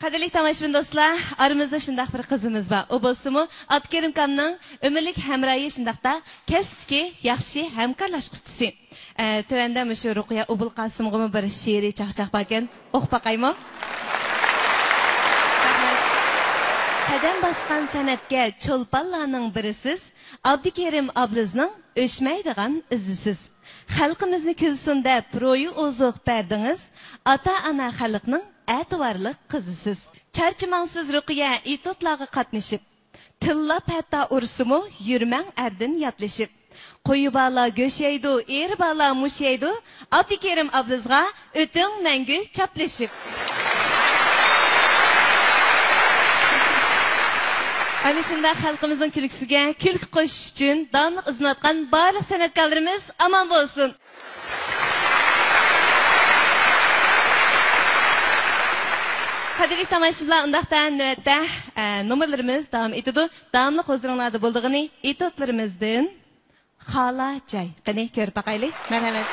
Qadrli tomoshabin do'stlar, aramizda shundaq bir qizimiz bor. U bo'lsa-mu Abdukarim kamning umrlik hamroyi shundaqda kasbdagi yaxshi hamkorlashquchisi. Tuvanda shu Ruqiya Ubul Qasimg'imi bir she'riy chaqchaq ekan, o'qib baqaymi? Qadam bosgan san'atga cho'lponlarning birisiz, Abdukarim ablizning o'chmaydigan izisiz. Xalqimizni kulsin deb ro'yi ozuq berdingiz, ota-ona xalqning ativarliq qizisiz. Charchimangsiz Ruqiya itotlarga qatnashib, tillab hatta ursumu yurmang ardin yatlashib. Qo'yi bala go'shaydi, er bala mushaydi, Abdukarim ablizga o'tin mangu chaplashib. Ana shunda xalqimizning kulkisiga kulki qo'shish uchun davomli iznatgan barliq san'atkorlarimiz omon bo'lsin. Qadrli tomoshabinlar, undaqda navbatda nomerlarimiz davom etadi. Davomli huzurlarda bo'ldig'ini etotlarimizdan Xola Joy. Qani ko'rib baqaylik. Marhamat.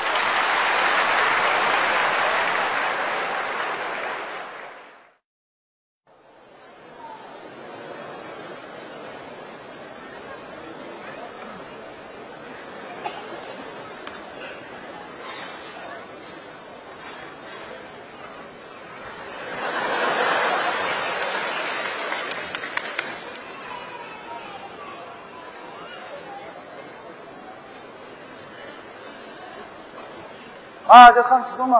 Can sizin mi?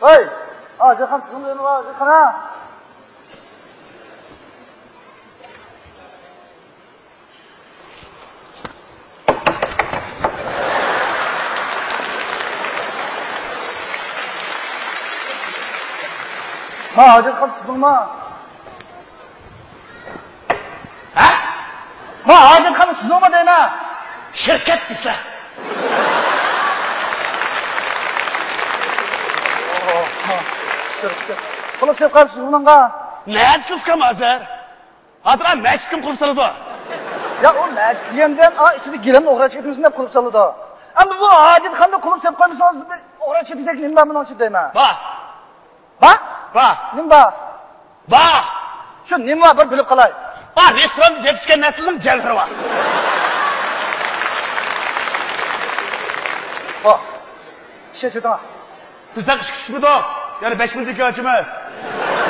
Hey! Can sizin mi? Can ha? Can sizin mi? Ha? Can sizin mi deyna? Şirket bizler. Şirket. Kılıp sepkarısız bununla. Ne edilsizken hazır? Hatıra meçit kim kılıp salıdı? Ya o meçit diyenden içinde giren oğra çekimizin hep kılıp salıdı. Ama bu Hacet Khan'da kılıp sepkarısınız oğra çekimdeki neyim ben bunu açıp deyim ha? Bak. Bak? Bak. Neyim bak? Bak. Şu neyim var bir bilip kalay. Bak restoranda yetişken neslinin celfiri var. Bak. İşe çıktı. Bizden kış kısmıdı. Yani 5 milyonluk ölçümüz.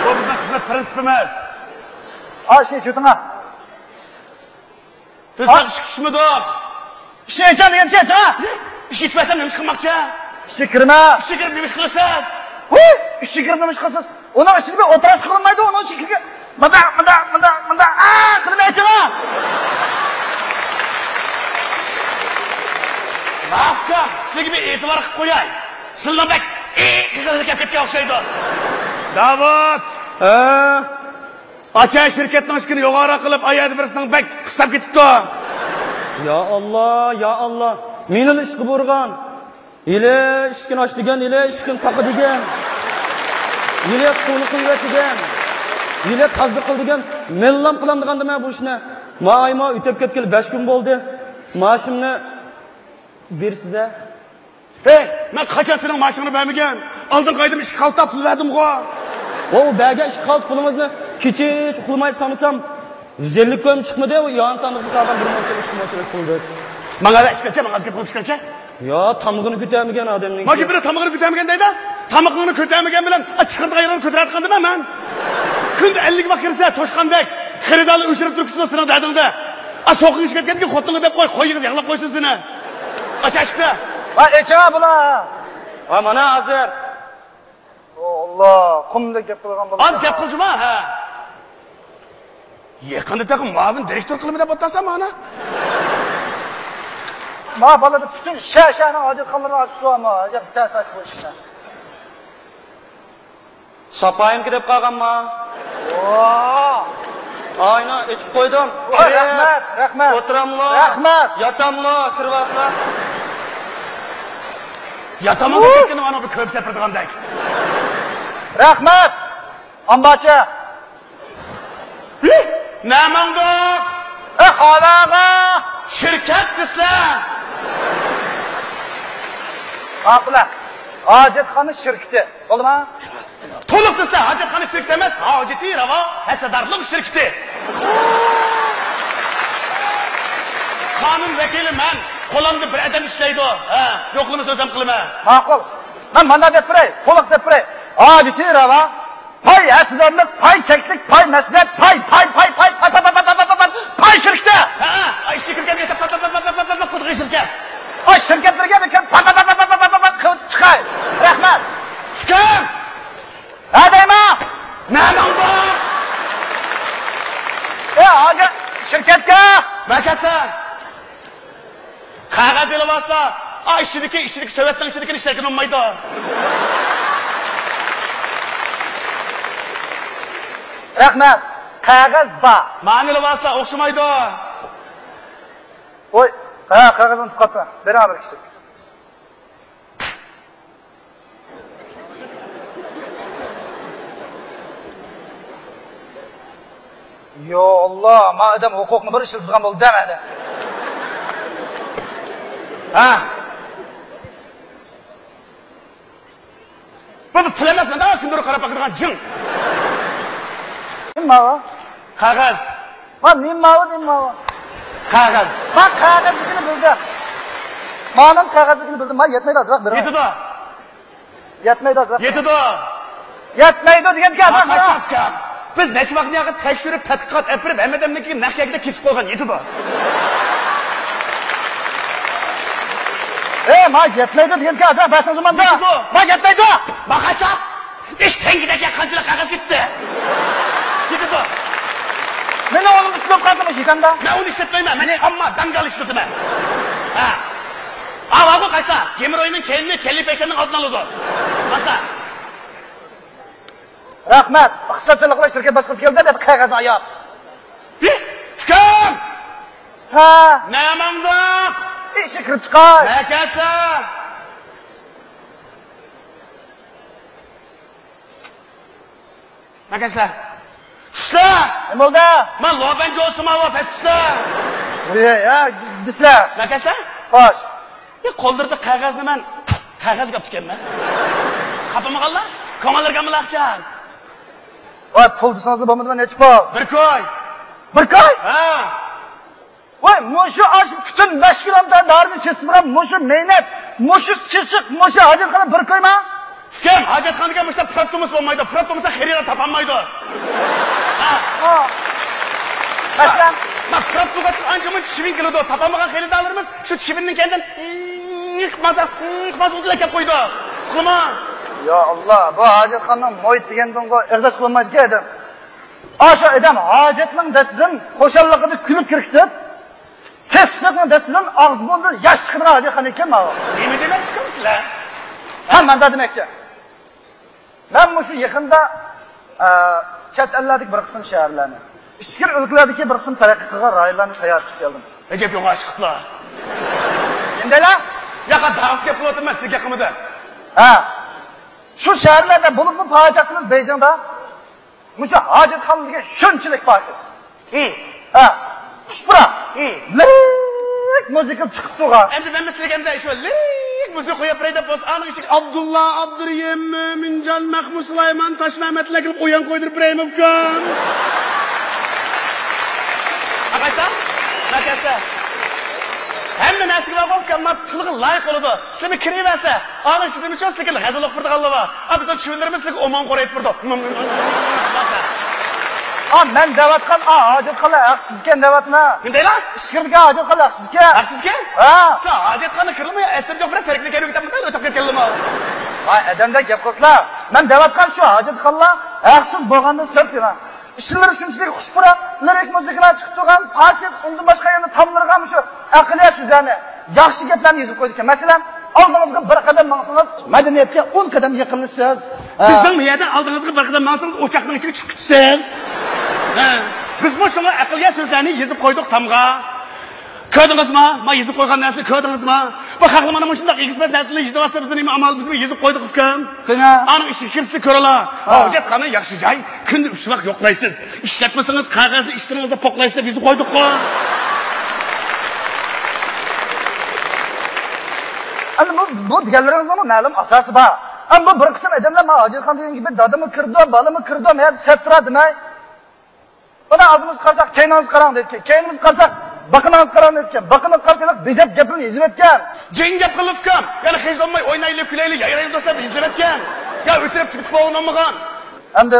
O bizden hizmet prensipimiz. İşe çıktı ha. Bizden kış kısmıdı. İşe çıktı yemeyecek ha. İş geçmezsem neymiş kılmakçı? İşe girme. İşe girip neymiş kılırsız? İşe girip neymiş kılırsız? Onun içinde bir oturas kılınmaydı. Onun için kirge. Mıda. Kılmayacak ha. Lafka, size gibi itibar koyay. Sılnabek, hareket etkiye okşaydı. Davut. Açay şirketin aşkını yukarı kılıp ayadı birisinin bek kıstap gitti. Ya Allah. Menin işki burgan. İle işkin aç degen, ile işkin takı degen. İle sunu kıyvet degen. İle tazlık kıl degen. Mellam kılam deganda men bu işine. Ayma ütep ketkeli 5 gün boldu. Maaşımni bir size. Hey, ben kaçasının maaşını vermegen. Aldım kaydım iş kaltap pul verdim ko. O belge iş kalt pulumuzni kechiş qilmay sanısam 150 koyum çıkmadı o yan sandık hesabdan 1 moçalık puldu. Bana da işkence, bana azgı pul işkence. Ya tamıqını kütemigen adamning. Maki biri tamıqını kütemigen deydi. Tamıqını kütemigen bilen çıkındı ayırını kütüratkandı ben. Күнде 50 bak kirse toşkandek. Xeridalı öşürüp Türkistan sınavda adıldı. Soğuk iş ketken ki xotluğu deyip koyun yağlap koysun seni. Aç aşkı. Eçeme bula. Mana hazır. Allah, kumda gep kılgan bula. Az gep kılcıma ha. Yakında takım muavin direktör kılımı da battasam ana. Ma balada bütün şaşanın Hacet Khan'larına açık su ama Hacet ters aç bu işine. Sapayım gidip kalgan ma. Ayna içip koydum. Rahmet. Oturamla. Rahmet. Yatamla, kırvasla. Yatamam ketkenim ana bir köp sepirdiğimdek. Rahmet. Ambaçı. Ne mandok? Halaga. Şirket kısla. Akla. hojatxona shirkiti. Bo'ldimi? To'liq desa, hojatxona shirkiti emas, hojati ravo hasadorlik shirkiti. Qonun vakili men, qo'limda bir odam ishlaydi. Ha, yo'qligini so'zam qilaman. Ma'qul. Men mana deb turay, to'liq deb turay. Hojati ravo pay hasadorlik, pay cheklik, pay maslahat, pay shirkiti. Ha, ay shirkatga yetib qutqi shirkat. Ay shirkatlarga bir qilib chiqay. Rahmat. Kim? Adayma. Na'am bor. Hozir shirkatga Makasan. Qog'oz ilibasla, ay ishchilik sovetning ishchiligini ishlagan olmaydi. Rahmat. Qog'oz bor. Ma'ni ilibasla o'xshamaydi. Voy, qog'ozni tutqatma. Beraman bir kishi. Yo Allah, madem huquqni bir ishlatgan bo'ldi demadi. Ha. Bunu pul emasman da, kundur qarab baqirgan jin. Nima o? Qog'oz. Nima o? Qog'oz. Men qog'ozligini bildim. Ma'lum qog'ozligini bildim. Men yetmaydi azroq beraman. Yetidi. Yetmaydi azroq. Yetidi. Yetmaydi degan gap yo'q. Biz necha vaqtga tekshirib, tadqiqot etib, hammadamniki naqyaga kesib qo'ygan yetidi. Men yetmaydi degan gap yo'q. Basing zamanda. Men yetmaydi. Baqacha. Ish tengidagi qanchalar qog'oz ketdi. Yetidi. Meni o'g'lim ishlab qoldim shekanda. Men uni ishlatmayman. Men hamma dangal ishlataman. Ha. Avago qaysa? Kemiroyning kelini kelli peshaning oldini oladi. Basta. Rahmat. Iqtisodchiliklar shirkat boshqarib keldi dedi qog'ozni oyoq. Kim? Ha. Namangda. Ishi kirib chiqay. Makasa. Makasa. Shla. Nima bo'ldi? Men lobanchi o'smava pasta. Ya, bizlar. Makasa? Xo'sh. Qo'ldirdi qog'ozni men qog'oz olib kelman. Qapamaganlar? Komalarga milaqchan. Voy, pul desangizlar bo'lmadimi? Necha pul? Bir koy. Bir koy? Ha. Voy, mushu ash butun 5 kilometr darini chesibram, mushu mehnat, mushu shishiq, mushu hojatxona bir koyma? Kim? Hojatxonaga mushta proptomus bo'lmaydi. Proptomusga xaridor topolmaydi. Ha. Masalan, men proptomusga ancha muncha chivin keladi. Topolmagan xaridorlarimiz shu chivinning kendan masa o'zlab kelib qo'ydi. Qilma. Ya Allah, bu hojatxonaning mo'yit degandan qo'y, erzaj qilmaydi edim. O'sha odam hojatning dasidan qo'shanligini kulib kirkitib, sesliqning dasidan og'iz bo'ldi, yosh chiqirgan hojatxona ekanman. Nima demak chiqamsizlar? Ha, menda demoqchi. Men mushu yaqinda chet ellardagi bir qism shaharlarni, ichki o'lkalardagi bir qism taraqqiy qilgan rayonlarni sayohat qilib keldim. Ajab yo'g'ash qitlar. Endi-la? Yo'qa, davrga pul o'tmas, sizga qimida. Ha. Shu shaharlarda bo'lib bu poytaxtimiz Beijingda mushu hojatxonaga shunchalik pokiz. Ha. Xushpura. Lik muzika chiqib turgan. Endi men sizlarga ish bo'ldi. Muzika qo'yib berayda bo's. Aning ichida Abdulla, Abduriyim, Mo'minjon, Mahmud Sulaymon, Toshmamatlar qilib o'yin qo'ydirib Ibrahimovgan. Aqaysa? Nakasa. Hamma narsaga bo'lgan maqsadga loyiq bo'ladi. Sizlarni kiraversa, aning ichida uchun sizlarga g'azal o'qib turganlar bor. Biz tushunlarimiz sizlarga omon qorayib turdi. Men davatqan hojatxona haqsizkan davatma. Qandaylar? Ishqirga hojatxona haqsizkan. Haqsizkan? Ha. Sizlar hojatxona kirilmay, asirga yo'q, biroq tarikni kelib ketibman, o'tib ketganlarmi? Voy, odamda gap qilsizlar. Men davatqan shu hojatxonalar haqsiz bo'lgandan sirtman. Ishlar shunchalik xushpura, lirik muzikalar chiqib turgan, pokiz, undan boshqa yana tamlirgan shu aqliy so'zlarni, yaxshi gaplarni yozib qo'ydik. Masalan, oldingizga bir qadam mangsangiz, madaniyatga 10 qadam yaqinlashasiz. Bizning miyada oldingizga bir qadam mangsangiz, o'choqning ichiga chiqib ketasiz. Biz bu shunga aqlga so'zlarni yozib qo'ydik tamga. Ko'rdingizmi? Men yozib qo'ygan narsani ko'rdingizmi? Bu xalq mana shunday egizmas narsalarni yozib olsa bizning nima amal bizni yozib qo'ydik ukam. Aning ishi kirsa ko'rala. Hojatxona yaxshi joy. Kunda 3 vaqt yo'qlaysiz. Ishlatmasangiz qog'ozni ishtiringizda poqlaysiz deb yozib qo'ydik-ku. Ana bu bu deganlaringizning ma'lum asosi bor. Ama bu bir qism odamlar mana hojatxon degan gibi dadimi kirdi, balimi kirdi, men sep turadi demay. Bana aldığımız qarsak, keynimiz qarang deydi. Keynimiz qarsak, bakınanız qarang deydi. Bakınız qarsak, bezep gapini yezib etgan. Jeng gap qilib kam. Yana hech olmay o'ynaylik, kulaylik, yayraylik do'stlar yezib etgan. Ya o'sirib chiqib bo'lmagan. Endi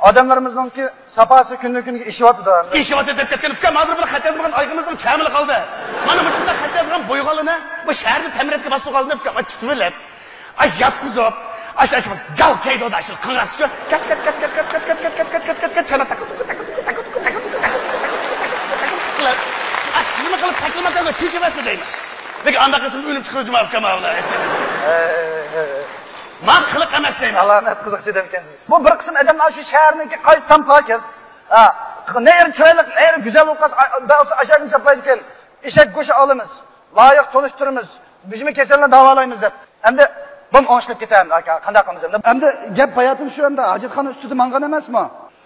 odamlarimizningki sapasi kundan-kunga ishyapti-da. Ishyapti deb ketgan ukam, hozir bir xat yozmagan oyg'imizning kamili qoldi. Mana bu shunda xat yozgan bo'yg'alini bu shaharda ta'mirotga bosib qoldi ukam, tutib ay yatqizib, ash gal kaydoda ashil qing'iraqchi, kat chana takut. Nima qilib taklamaga chechimasi deyman. Lekin anda qilsam o'lib chiqirjim ukam avlar. Ma qiliq emas deyman. Alloh qiziqchi ekansiz. Bu bir qism odamlar shu shaharniki qaysi tam pokiz. Neyir chiroyli, neyir go'zal o'qas, bo'lsa ashagini chaplaydi ekan. Eshak go'shi olamiz, loyiq tonishtiramiz, bizmi kasallarni davolaymiz deb. Endi ben anlaşılıp gidelim aka, qanday qilamiz endi? Endi gap hayotim shu endi hojatxona ustida mangan emasmi?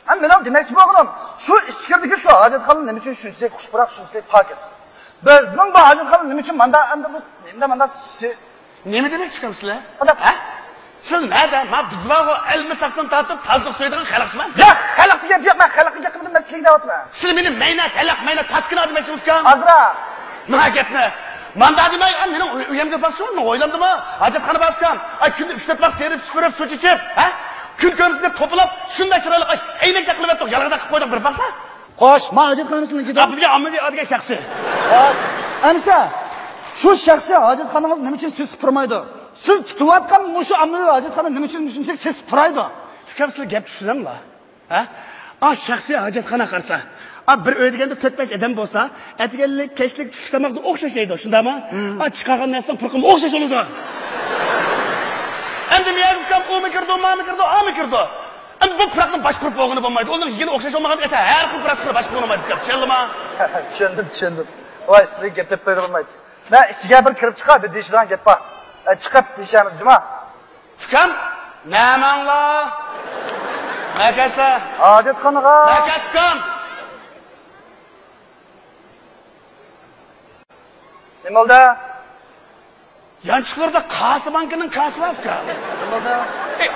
Ham men ham demoqchi bo'lganim, shu ichkirdagi shu hojatxona nima uchun shunchalik xushpurak, shunchalik pokiz. Bizning bu hojatxona nima uchun manda endi bu menda nima demoqchi chiqamsizlar? Ha? Siz nada? Men biz va ilmi-saqdan tortib tazliq so'ydigan xalqsiz. Yo'q, xalq degan yo'q, men xalqqa gapimni maslikda deyapman. Siz meni maynat, taskin demoqchimizkan? Azra. Nima gapni? Manda demay, mening uyimga boqsam, o'ylamdimi? Hojatxona bosgan. Ay kunda 3-4 vaqt serib, supurib, suv ichib, ha? Kun ko'rishni to'plab, shunday chiroyli aynakda qilib o'tdik, yalag'ida qilib qo'ydik bir pasda. Xo'sh, men hojatxonamizga ketdim. Bizga ommaviy oddiy shaxsi. Xo'sh. Amsa, shu shaxsiy hojatxonangiz nima uchun siz supurmaydi? Siz tutayotgan mushu ommaviy hojatxona nima uchun shunchalik siz supuraydi? Fikrim sizlar gap tushunammi? Ha? Shaxsiy hojatxona qarsa, bir o'ydaganda 4-5 odam bo'lsa, atganlik, kechlik tush tamoqda o'xshashaydi, shundami? Chiqargan narsadan purqim o'xshash bo'ladi. Endi men ham qo'mi kirdi, ma'mi kirdi. Endi bu puraqning bosh qurib bo'lgani bo'lmaydi. Uning yigini o'xshash bo'lmagan edi. Har xil puraqlar bosh bo'lmaydi, tushundingmi? Tushundim. Voy, sizga gap deb qo'yilmaydi. Men ichiga bir kirib chiqar, bir deyishdan gap bor. Chiqib deyshamiz, juma. Ukam, namanglar. Makaslar. Hojatxonaga. Makaskam. Nima oldu? Yanchiqlarda Qasi bankining kasi bor ukam. Nima oldu?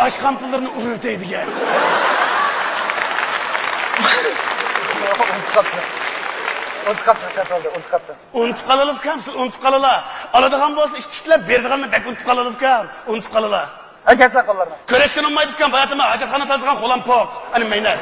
Oshxon pullarini urtaydigan. Unutib qalalar ukam, siz unutib qalalar. Oladigan bo'lsa ish tiklab berdiganni bak unutib qalalar ukam, unutib qalalar. Akaslar qo'llarini. Ko'rishgan olmaydi ukam, bayatima hojatxona tozgan qo'lam poq. Ani maynat.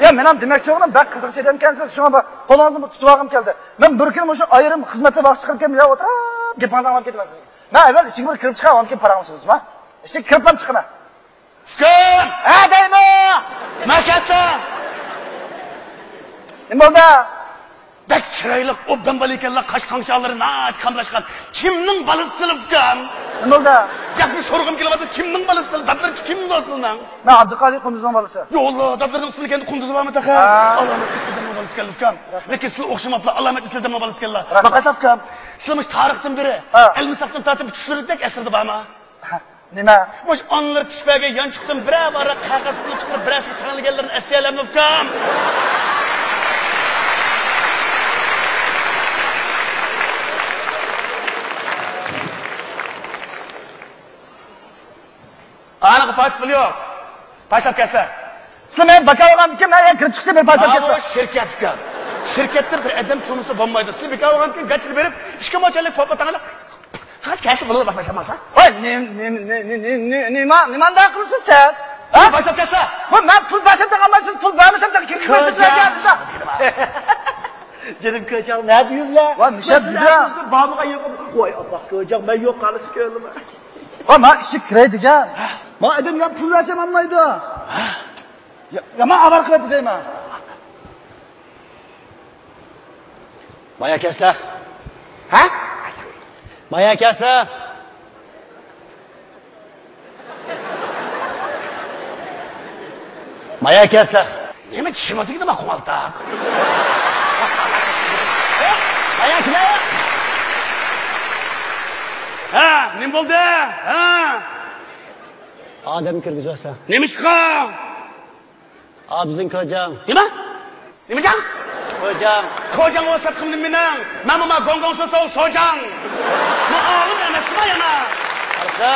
Ya men ham demoqchi bo'lganim, bak qiziqchi ekansiz, shunga qo'lingizni tutib olgim keldi. Men bir kun o'sha ayrim xizmatga vaqt chiqib keldim, o'tirib, gaplaringizni olib ketaman. Men avval ichiga bir kirib chiqaman, ondan keyin parangizmi? Ishga kirib ham chiqaman. Ukam! Ha deymi? Makasa! Nima bo'ldi? Bak chiroyli obdan balikanlar qashqonchonlari nat qamlashgan. Kimning balasi ukam? Nima bo'ldi? Gapni so'rag'im kelyapti. Kimning balasi? Dadlar kim do'stingdan? Men Abduqodir Qunduzning balasi. Yo'q, Allah, dadlarning ismi ekan Qunduz bormi taqa? Alloh islidamni balasi keldi ukam. Lekin siz o'xshamablar. Alloh islidamni balasi keldi. Maqasaf ukam, sizlar tarixdan biri ilmi saqdan tortib tushirdik asrda bormi? Nima? Bosh onlar tishbaga yanchiqdan birabara qog'oz pul chiqarib birasiga tanilganlarni asyalamni ukam. Aniq paç pul yo'q. Tashlab ketsa. Siz men bakavanki men kirib chiqsa bir pacha ketsa. Bu shirkat ukam. Shirkatda bir adam turmusi bo'lmaydi. Siz bakavanki gachil berib, ishga mochalik to'patanglar. Qach kasb bo'lib boshlamasa? Voy, nimanda qilsiz siz? Ha? Tashlab ketsa. Bu men pul basib taqamaysiz, pul bermasam da kirib ketsa. Dedim ko'chaq, ne diyorlar? Voy, mishab juda. Babamga yo'q. Voy, Allah ko'chaq, men yo'q qalisi ko'rdim. Voy, men ishi kiraydigan. Men adam ya pul versem olmaydi. Ya men avar qiladi deyman. Mayakaslar. Ha? Mayakaslar. Mayakaslar. Nima tishimotiga nima qo'ltaq? Mayaklar. Ha, nima bo'ldi? Ha? Odam kirgizasa. Nima chiqqan? Bizning ko'jam. Nima? Nima jang? Ko'jam. Ko'jang o'sab qildim mening. Men gongon so'sov sojang. Men olim emasman. Nima yana? Qarasa,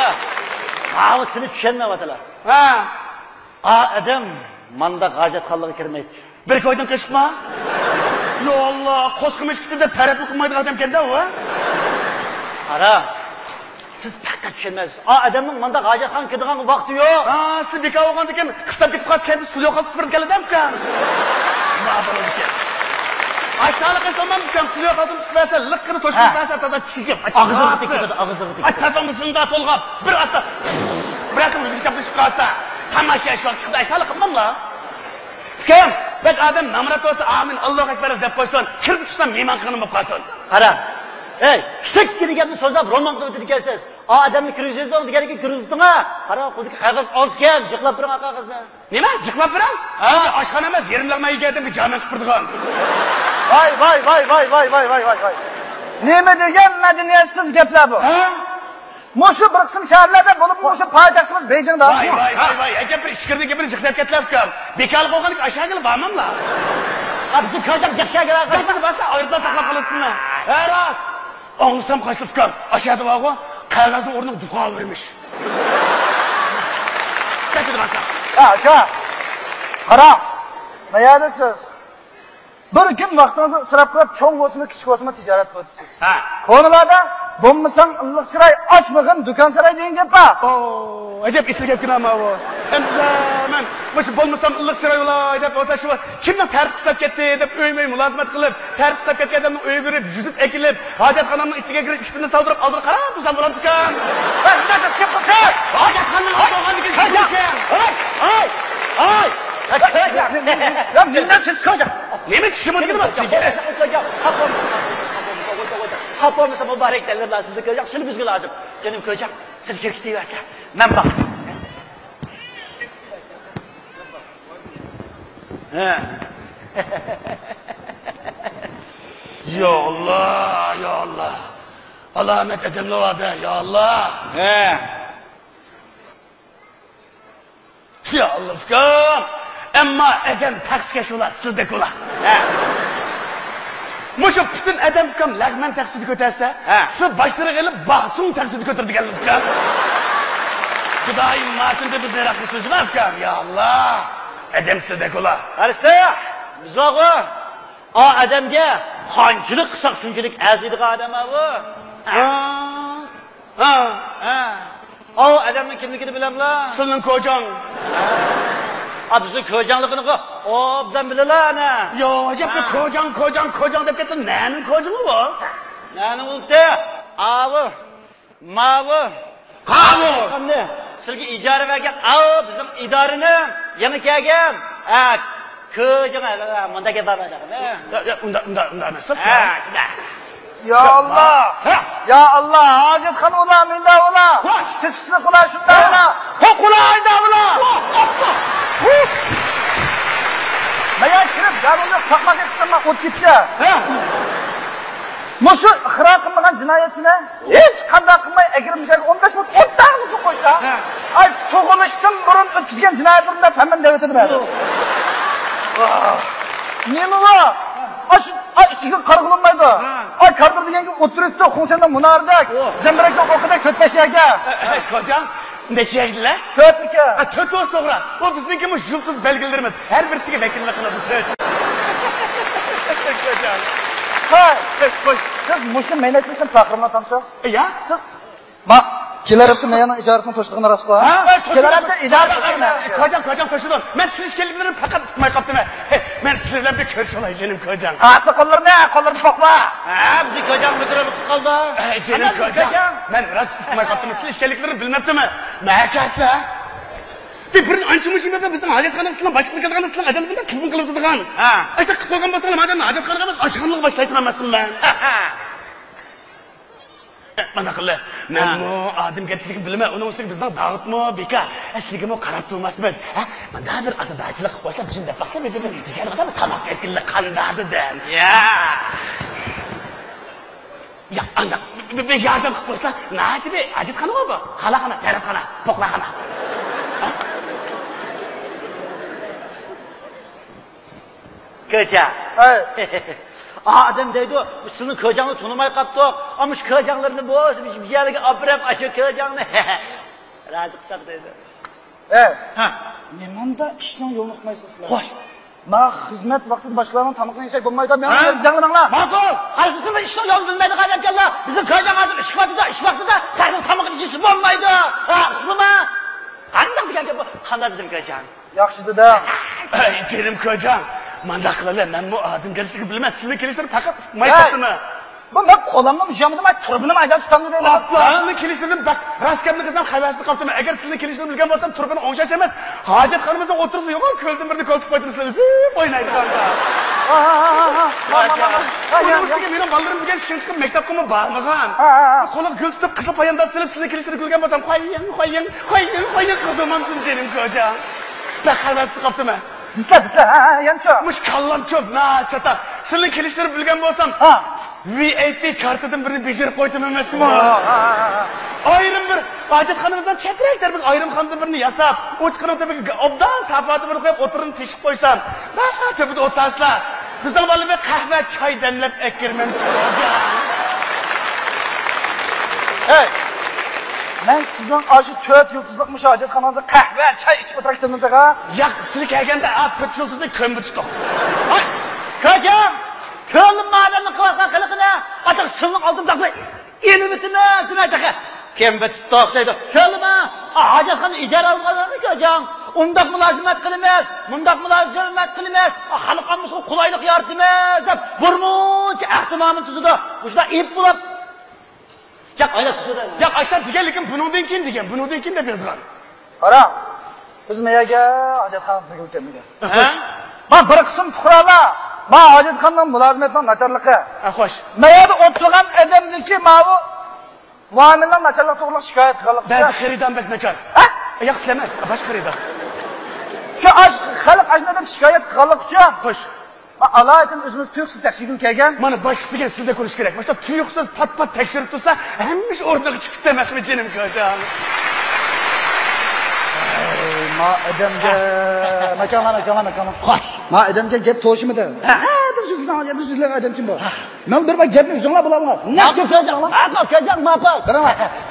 ma'ni seni tushunmayaptilar. Ha. Adam manda hojatxonaga kirmaydi. Bir koydan qishma. Yo Allah, qo'sqimish kitida taraf o'qimaydigan odam ekan-da u. Qara. Siz faqat tushunmaysiz. Adamning manda hojatxonaga kiradigan vaqti yo'q. Ha, siz bekor bo'lgan ekan, qistab ketib qolsa, kendi suv yo'qotib turib keladi ekan. Nima bo'ladi ekan? Aşağılık insanlarımız kan silahı kadın tutmasa, lıkkını toşkutmasa taza çiğip. Ağzını tıkıdı, ağzını tıkıdı. Açasam şunu da solgap, bir hafta bırakın müzik yapışıp kalsa. Tamam şey şu an çıktı, aşağılık kılmam la. Fikrim, bek adam namrat olsa amin, Allahu Ekber dep koysun. Kirip çıksam iman kanım bu kalsın. Qara. Hey, kişik kirganni so'zlab roman qilib o'tirgansiz. Odamni kirgizdiң deganiga kirgizding ha. Qara, qo'lga qog'oz olgan, jiqlab turing qog'ozni. Nima? Jiqlab turing? Ha, oshxona emas, yerimlarga yegan bir jamin qilib turgan. Vay. Nima degan madaniyatsiz gaplar bu? Ha? Mushu bir qism shaharlarda bo'lib, mushu poytaxtimiz Beijingda. Vay, aka bir ishkirdi gapini jiqlab ketlab kam. Bekal qo'yganlik aşağı kelib bormamla. Bizni ko'jam yaxshiga Qachon basa, oyirda saqlab qolasizmi? Ha, rost. Oğlusam kaçtı fikam. Aşağıda var o. Kağızın orada duha vermiş. Kaçtı basa. Aka. Qara. Mayadasiz. Bir kun vaqtingizni israf qilib, cho'ng bo'lsinmi, kichik bo'lsinmi tijorat qilibsiz. Ha. Ko'nlarda bo'lmasang illiq chiroy ochmag'in do'kon saray degan gap bor. Oo, acayip isli gap kinama bu. Men bu bo'lmasam illiq chiroy olay deb olsa shu kimdan tarif qilib ketdi deb o'ymay mulozimat qilib, tarif qilib ketgan odamni uyi berib, yuzib ekilib, hojatxonamning ichiga kirib, üstini saldirib, oldin qarab tursam bo'lar ekan. Ben nima qilib qilsa? Hojatxonaning oldiga kirgan. Ay! Ya minnasiz ko'ja. Nima tushunmadingiz sizga? Qopolmasa muborak derler sizni ko'jam, shuni bizga lozim. Jonim ko'jam, siz kirkitayapsizlar. Men bor. Ya Allah. Alamet edemli vardı, ya Allah. Ya Allah fikam. Ama edem taksiga şular, sizdek ola. Muşu bütün edem fikam lagman taksidi köterse, siz başları gelip bahsun taksidi kötürdü gelin fikam. Gıdayım matında biz ne rakı sözü var fikam, ya Allah. Edem sizdek ola. Qarasa, biz oğu. Adamga xonchilik qilsak shunchalik aziydigan odam bu. O adamning kimligini bilamlar? Sizning ko'jang. Bizni ko'jangligini obdan bilalar ana. Yo, acaba ko'jang deb ketdi. Nening ko'jangi bu? Nening ulti? Avi. Mavi. Qavi. Qanday? Sizga ijara bergan bizim idoraning yana kelgan. Ko'jang munda gap boradi. Unda emas. Ya Allah, hojatxona ular, menda ular. Sizni qular shunda ular. Qulayda ular. Maya kirib, darunga chaqmak etsa, o't ketsa. Mushu ixro qilmagan jinoyatchini hech qanday qilmay agirmishlarga 15 minut o't tag'izib qo'ysa, ay tug'ilishdan burun o'tkazgan jinoyatlarni famin deb o'tadi. Nima bor? İşiga qarg'ilmaydi. Ay kardir deganga o'tiribdi, Xonsenda munardak, zambirakda o'qida ko'tpashaga. Ko'jang necha yillar? 4 mika. 4 o'z to'g'ri. Bu biznikimi yultuz belgilarimiz. Har birisiga vakillik qilib o'tiradi. Ko'jang. Hay, siz mushu menachilikdan faqirman tamsiz? Ya? Siz kelar hafta meyana ijarasini to'shlig'ini rost qo'y. Kelar hafta ijara to'shlig'ini. Ko'jang to'shidon. Men siz ishkanliklarini faqat tutmay qoldim. Men sizlardan bir ko'rish olay jinim ko'jang. Qasi qo'llarini boqma. Bizni ko'jang bitirib qoldi. Jinim ko'jang. Men rost tutmay qoldim. Siz ishkanliklarini bilmabdimi? Makasla. Birini ancha-muncha yerda bizning hojatxonasidan boshqa kelgan sizlar adam bilan qizim qilib turgan. Ayta qilib qo'ygan bo'lsalar, madam hojatxonaga emas, oshxonaga boshlayman emasman. Mana qildi. Men bu odamgarchilikni bilmay, uni o'siga bizning Davudmi, beka, asligimi qarab turmasmiz. Menda bir atadachilik qilib qo'ysa, bizim deb baqsa, men jarada tamoq erkinlik qandadi dem. Ya, anda bir yardım qilib qo'ysa, nima deb hojatxona bu? Xalaqxona, taratxona, poqlaxona. Ko'cha. Adam deydi, sizin kocağını tanımay kaptık. Ama şu kocağlarını boz, bir yerlere apırıp aşı kocağını. Razı kısak deydi. Nemanda işten yolunu tutmaysınızlar. Hoş. Ma hizmet vaktinde başkalarının tamıkını yiyecek bulmaydı. Yanılanlar. Makul. Karşısında işten yol bilmedi kardeşler. Bizim kocağın adı iş vaktinde karnın tamıkını yiyecek bulmaydı. Musluma. Annem bir geldi bu. Kanda dedim kocağın. Yakışıdı da. Ey Kerim kocam. Mandaklılar ben bu adım gelişini bilmez. Sizin kilişleri takıp maytattı mı? Ben kolamla müşamıdım. Turbunu aydan tutamdı değil mi? Sizin kilişlerini bak. Raskamını kızam hayvasını kaptım. Eğer sizin kilişlerini bilgen olsam turbunu onşaş emez. Hacet hanımızda otursun yok mu? Köldüm birini koltuk koydunuzlar. Zıp oynaydı kanka. Onun üstüne benim ballarım bilgen şişin çıkıp mektep kumu bağırmağın. Kolum gül tutup kısıp ayağımda sınıp sizin kilişleri gülgen olsam koyun kızımamsın benim kocam. Ben hayvasını kaptım ha. Disler, yanço. Muş kallam çöp, na çatak. Sizin kilişleri bilgen olsam. VIP kartıdan birini becerip koydum emesim ha. Ayrım bir hacetxonamizdan chekiraklar bir ayrimxonada birini yasab, o'chqirib tepaga obdan safatini birini qo'yib o'tirib teshib qo'ysam, tepida o'tasizlar. Bizning bolalar qahva, choy damlab ekirmem. Hey. Ben sizden acı 4 yıldızlık hacetxonamizda qahva, choy ichib o'tirganimda ha. Ya sizga kelganda 4 yıldızli kömbü tutuq. Ay, kocam. Köylüm mademni kıvatkan kılıkına, atak sılın aldım takla, elimi tümez takla. Kembe tuttuk deydi. Köylüm ha, hacetxonani ijara alganlarni kocam. Undak mülazimet kılmaz, mundak mülazimet kılmaz. Halkımızga qulaylık yaratmaz deb burmuncha ehtimamni tuzidi. Ushla ip bulab. Ya ayla tuzidi. Ya açlar degan lekin buningdan keyin deb yozgan. Qara. Biz meyaga hacetxonam tegilganmiga. Ben bir qism fuqarolar ma hacetxondan mulozimatning nacharligi. Xo'sh. Mayada o'tirgan odamniki mavu muomalalar nacharlik to'g'ri shikoyat qilib. Ben xaridan bek nachar. Yo'q sizlar baş xaridan. Shu xalq ajnadam shikoyat qilganlik uchun. Xo'sh. Alaydan o'zimiz tuyuqsiz tekshirgim kelgan. Mana boshligiga sizda ko'rish kerak. Boshqa tuyuqsiz pat tekshirib tursa, hamma ish o'rniga chiqibdi emasmi jinim kocam? Ma adamga makana. Xo'sh. Ma adamga gap to'shimidi? Sizlar adam kim bu? Men bir bak gapni o'zinglar bilalar. Maqul kocam, maqul.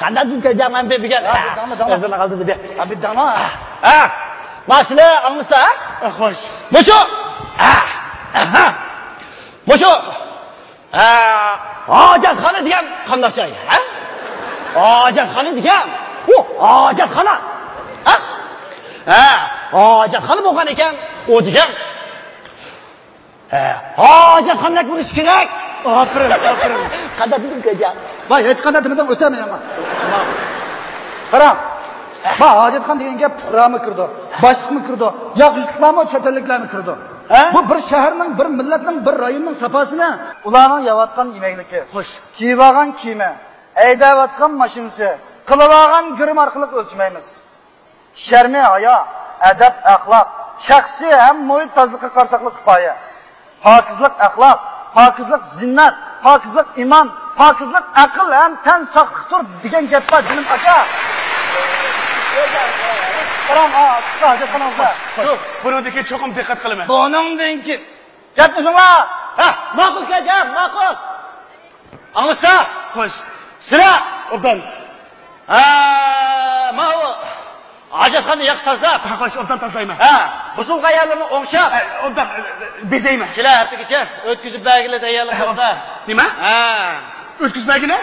Qanday deb kocam men bebigan. O'zini qoldi deb. Abi dama. Masala anglasa? Xo'sh. Mushu. Mushu. Hojatxona degan qanday joy, ha? Hojatxona degan. Hojatxona. Hojatxona bo'lgan ekan, o degan. Hojatxonaga borish kerak. Aferin. Qanday dedim kocam? Voy, hech qanday demadan o'tamayman. Qara. Ma hojatxon degan gap fuqaromi kirdi? Boshliqmi kirdi? Yo'qchiliklarmi, chet-elliklarmi kirdi? Bu bir shaharning, bir millatning, bir rayonning safosini ularning yavatgan yemekligi, Xo'sh. kiyib olgan kiyimi, haydayotgan mashinasi, qilib olgan girim orqali o'lchmaymiz. Sharmi, hayo, adab, axloq, shaxsiy ham muhit tozaligi qarsaqlik kifoya. Pokizlik axloq, pokizlik zinnat, pokizlik iymon, pokizlik aql ham tan saqliqdir degan gap bor jinim aka. Qaram, hojatxonamizda. Buningdagi cho'qim diqqat qilaman. Buningdan keyin gapni o'zinglar. Ma'qul kocam, ma'qul. Anglasa? Xo'sh. Sizlar Obdan. Ma'qul. Hojatxonani yaxshi tozalab. Xo'sh, obdan tozlayman. Buzilgan yerlarni o'ngshab. Obdan bezayman. Kelar haftagacha o'tkazib belgilab tayyorlab qo'ysa. Nima? O'tkazmagina?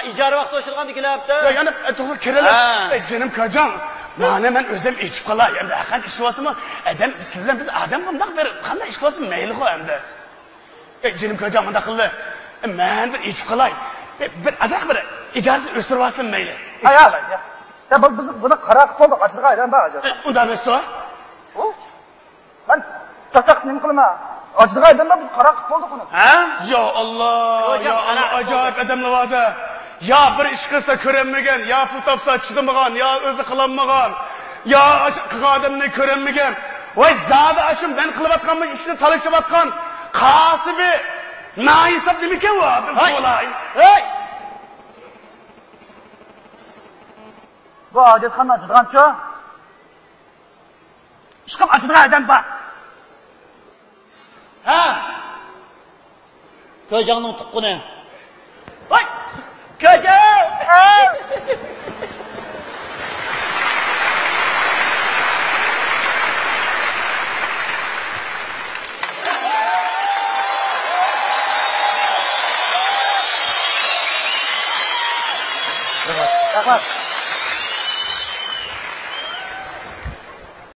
Ijara vaqti o'shirganda kelyapti. Yana to'g'ri kiralar. Jinim kocam. Mana men o'zim ichib qolay. Endi qanday ish qilasizmi? Adam sizlar biz adam bundoq bir qanday ish qilasizmi? Mayli qo'y endi. Jinim kocam bundoq qildi. Men bir ichib qolay. Bir azroq bir ijarasini o'stirib olsin mayli. Ya biz buni qaraq qoldik, ochliq aydan bor hojat. Undan emas-ku. Ben chaqchaq nima qilaman? Ochliq aydan biz qaraq qoldik uni. Ya Allah, ya Allah, ajoyib odamlar borda. Ya bir ish qilsa ko'rinmagan, ya pul topsa chidamagan, ya o'zi qilolmagan, ya qilgan odamni ko'rinmagan. Voy zada ashim men qilayotgan ishni talashayotgan qasibi naisab nima ekan u? Hey! Bu hojatxona ochilgancha ishqim ochilgan odam bor. Ko'jangning tuqquni. Voy! Ko'jang! Rahmat.